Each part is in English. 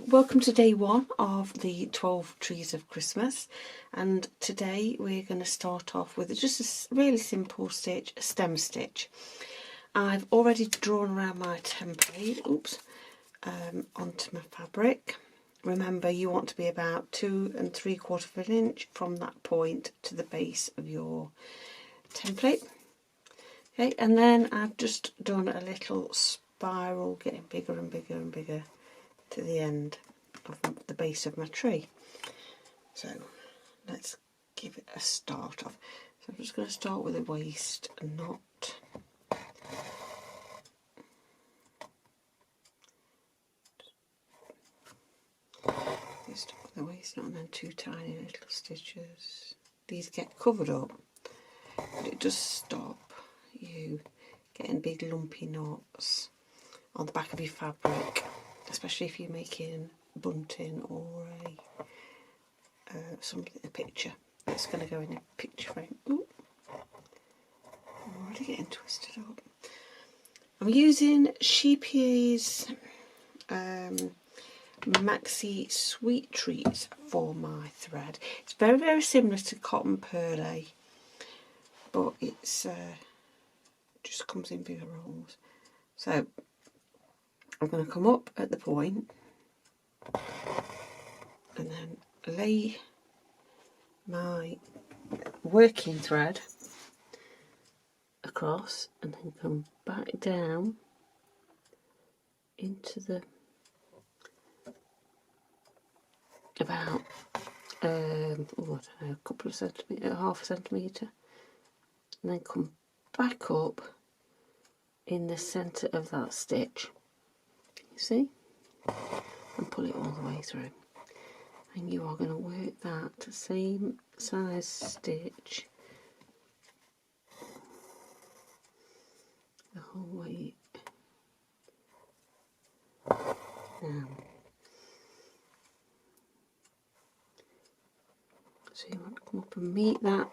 welcome to day one of the 12 Trees of Christmas, and today we're going to start off with just a really simple stitch, a stem stitch. I've already drawn around my template, onto my fabric. Remember, you want to be about 2 3/4 of an inch from that point to the base of your template. Okay, and then I've just done a little spiral getting bigger and bigger and bigger to the end of the base of my tree. So let's give it a start off. So I'm just going to start with a waist knot. Start with the waist knot and then 2 tiny little stitches. These get covered up, but it does stop you getting big lumpy knots on the back of your fabric, especially if you're making bunting or a picture that's going to go in a picture frame. Ooh, I'm already getting twisted up. I'm using SCHEEPJES Maxi Sweet Treats for my thread. It's very, very similar to cotton PEARLE, but it's just comes in bigger rolls. So I'm going to come up at the point and then lay my working thread across and then come back down into the about I don't know, a couple of centimetres, half a centimetre, and then come back up in the centre of that stitch, you see, and pull it all the way through. And you are going to work that same size stitch the whole way down. So you want to come up and meet that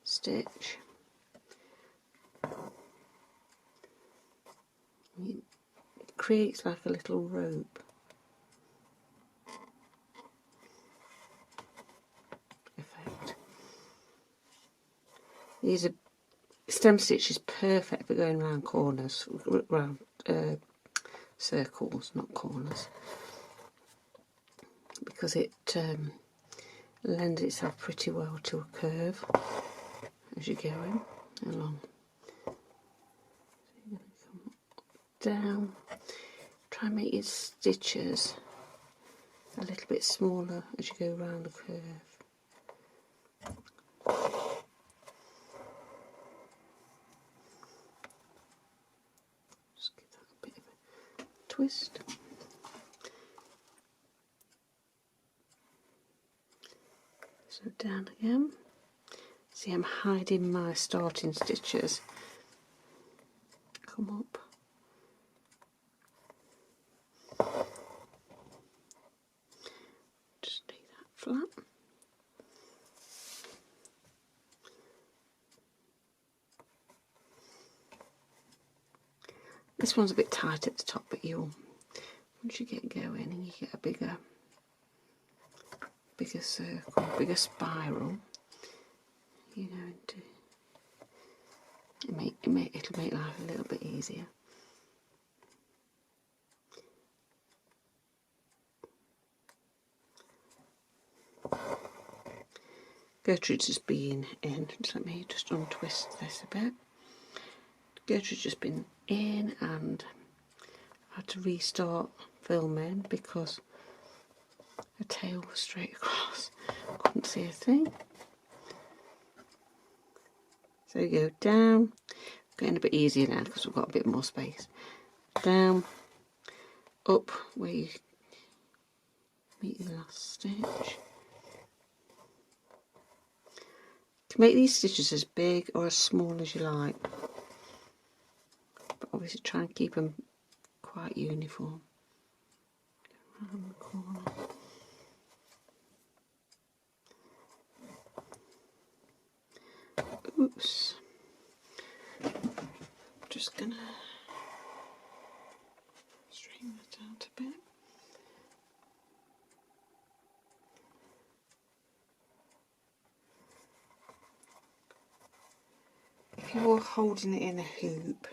stitch. It creates like a little rope effect. These are stem stitches, perfect for going around corners, around circles, not corners, because it lends itself pretty well to a curve as you're going along. So you're going to come down, try and make your stitches a little bit smaller as you go around the curve. Just give that a bit of a twist. So down again. See, I'm hiding my starting stitches. Come up. Just lay that flat. This one's a bit tight at the top, but once you get going and you get a bigger circle, bigger spiral, you're going to it'll make life a little bit easier. Gertrude's just been in. Just let me just untwist this a bit. Gertrude's just been in and I had to restart filming because her tail was straight across. Couldn't see a thing. So you go down, getting a bit easier now because we've got a bit more space. Down, up where you meet the last stitch. You can make these stitches as big or as small as you like, but obviously try and keep them quite uniform. Around the corner. Oops. Just gonna straighten that out a bit. holding it in a hoop,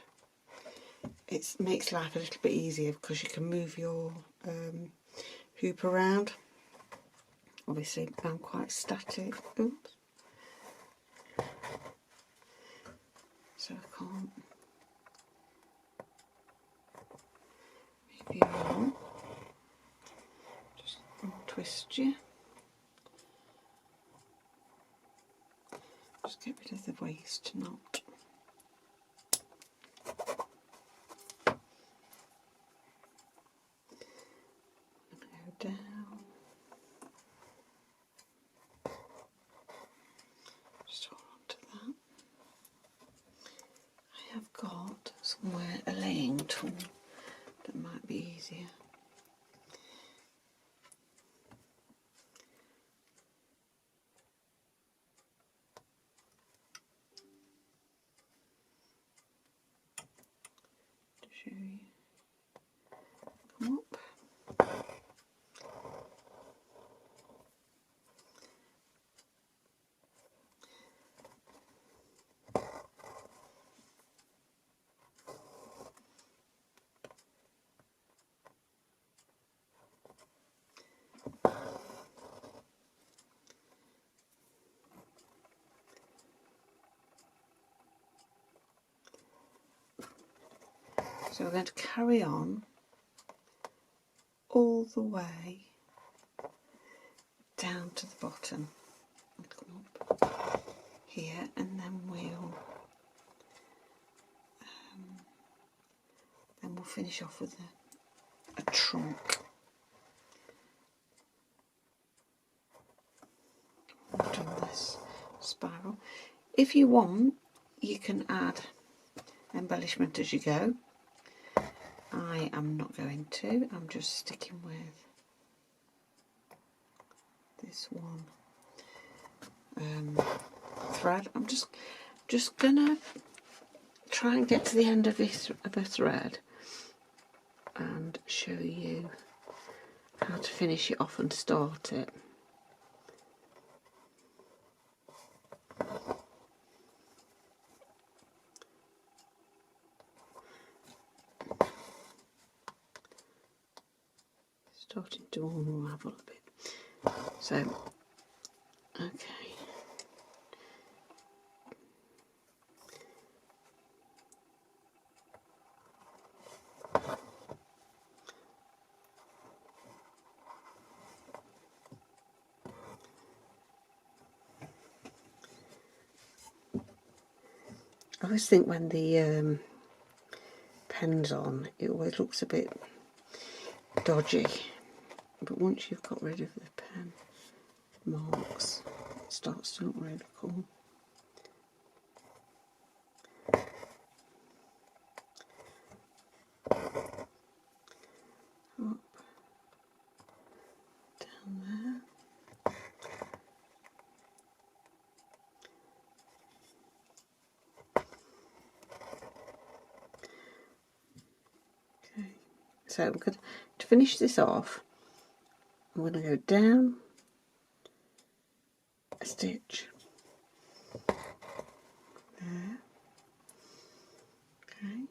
it makes life a little bit easier because you can move your hoop around. Obviously I'm quite static. Oops. So I can't move you along. Just twist you. Just get rid of the waist knot. Go down. Just hold on to that. I have got somewhere a laying tool that might be easier. To show you. Come up. So we're going to carry on all the way down to the bottom. Come up here, and then we'll finish off with a trunk. I've done this spiral. If you want, you can add embellishment as you go. I am not going to. I'm just sticking with this one thread. I'm just gonna try and get to the end of a thread and show you how to finish it off and start it. Starting to unravel a bit. So, okay. I always think when the pen's on, it always looks a bit dodgy, but once you've got rid of the pen marks, it starts to look really cool. Up, down there. Okay, so I'm going to finish this off. I'm going to go down a stitch there. Okay.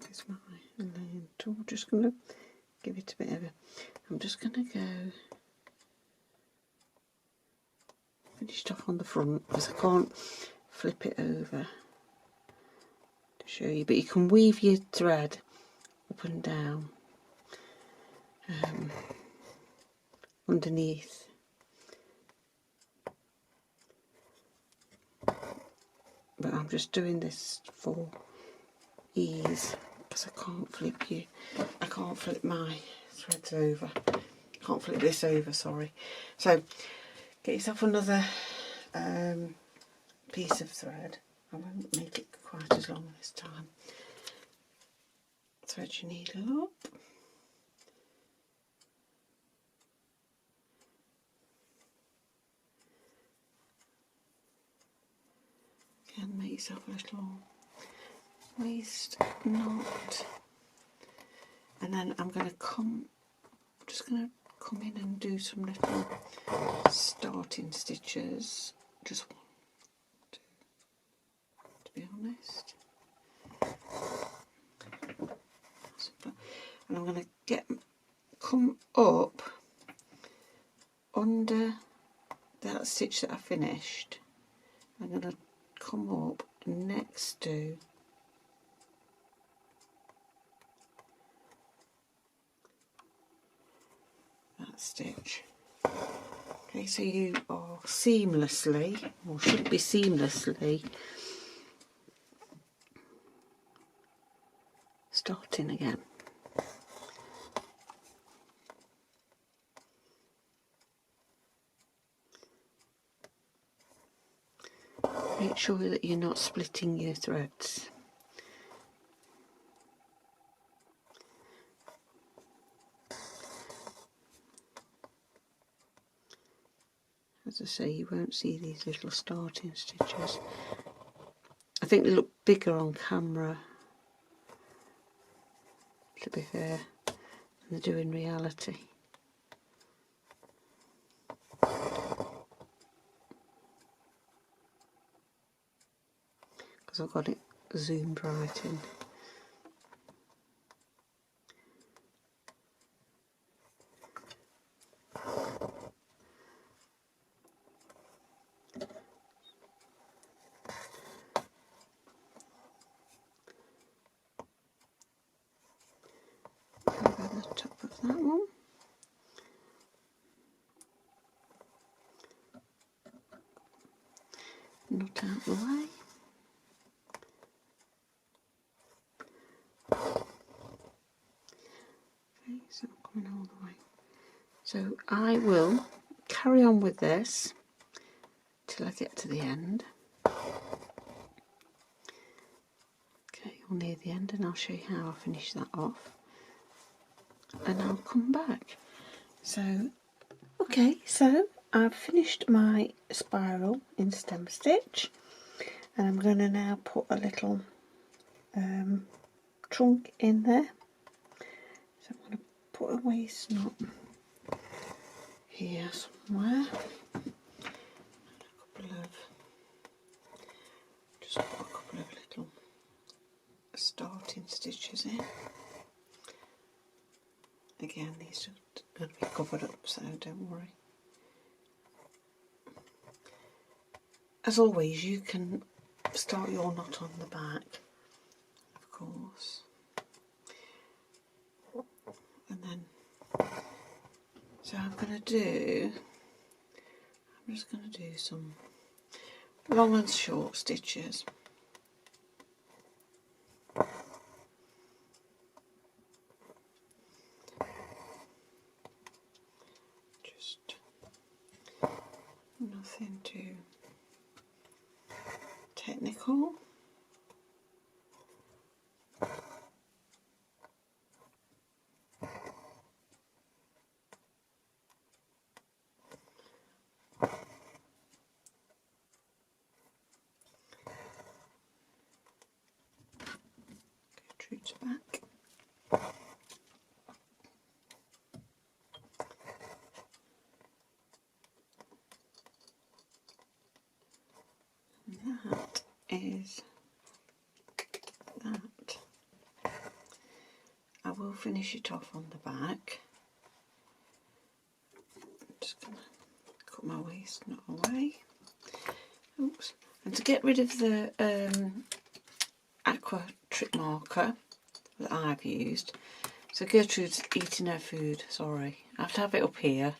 There's my laying tool. Just going to give it a bit of a. I'm just going to go finished off on the front because I can't flip it over to show you, but you can weave your thread up and down underneath. But I'm just doing this for ease because I can't flip my threads over. I can't flip this over, sorry. So get yourself another piece of thread. I won't make it quite as long this time. Thread your needle up. Again, make yourself a little waist knot. And then I'm just going to come in and do some little starting stitches. Just one, two, to be honest. And I'm going to come up under that stitch that I finished. I'm going to come up next to that stitch. Okay, so you are seamlessly, or should be seamlessly, starting again. Make sure that you're not splitting your threads. As I say, you won't see these little starting stitches. I think they look bigger on camera, to be fair, than they do in reality. Because I've got it zoomed right in. Over the top of that one. Not out the way. Okay, so I'm coming all the way. So I will carry on with this till I get to the end. Okay, or near the end, and I'll show you how I finish that off. And I'll come back. So, okay, so I've finished my spiral in stem stitch, and I'm going to now put a little trunk in there. So I'm going to put a waist knot here somewhere. Just put a couple of little starting stitches in. Again, these are going to be covered up, so don't worry. As always, you can start your knot on the back, of course, and then, so I'm just going to do some long and short stitches. Just nothing too technical. Gertrude's back. That is that. I will finish it off on the back. I'm just going to cut my waist knot away. Oops. And to get rid of the aqua trick marker that I've used, so Gertrude's eating her food, sorry. I have to have it up here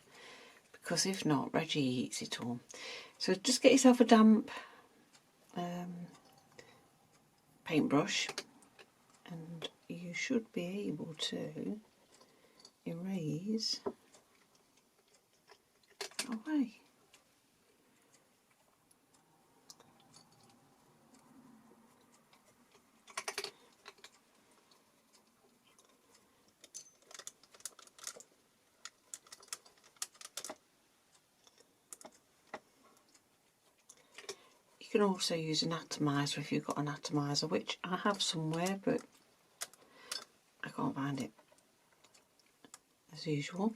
because if not, Reggie eats it all. So just get yourself a damp paintbrush, and you should be able to erase away. You can also use an atomizer if you've got an atomizer, which I have somewhere, but I can't find it as usual.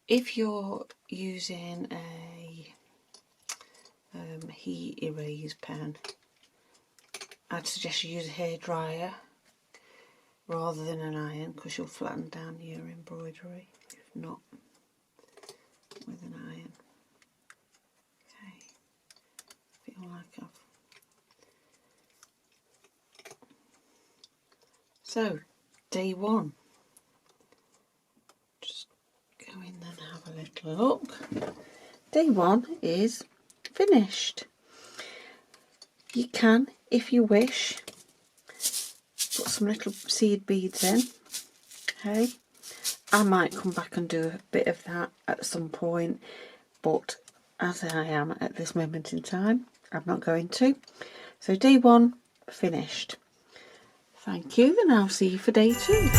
If you're using a heat erase pen, I'd suggest you use a hairdryer rather than an iron, because you'll flatten down your embroidery if not with an iron. Okay, feel like I've... So, day one. Just go in and have a little look. Day one is finished. You can, if you wish, put some little seed beads in. Okay, I might come back and do a bit of that at some point, but as I am at this moment in time, I'm not going to. So day one finished. Thank you, and I'll see you for day two.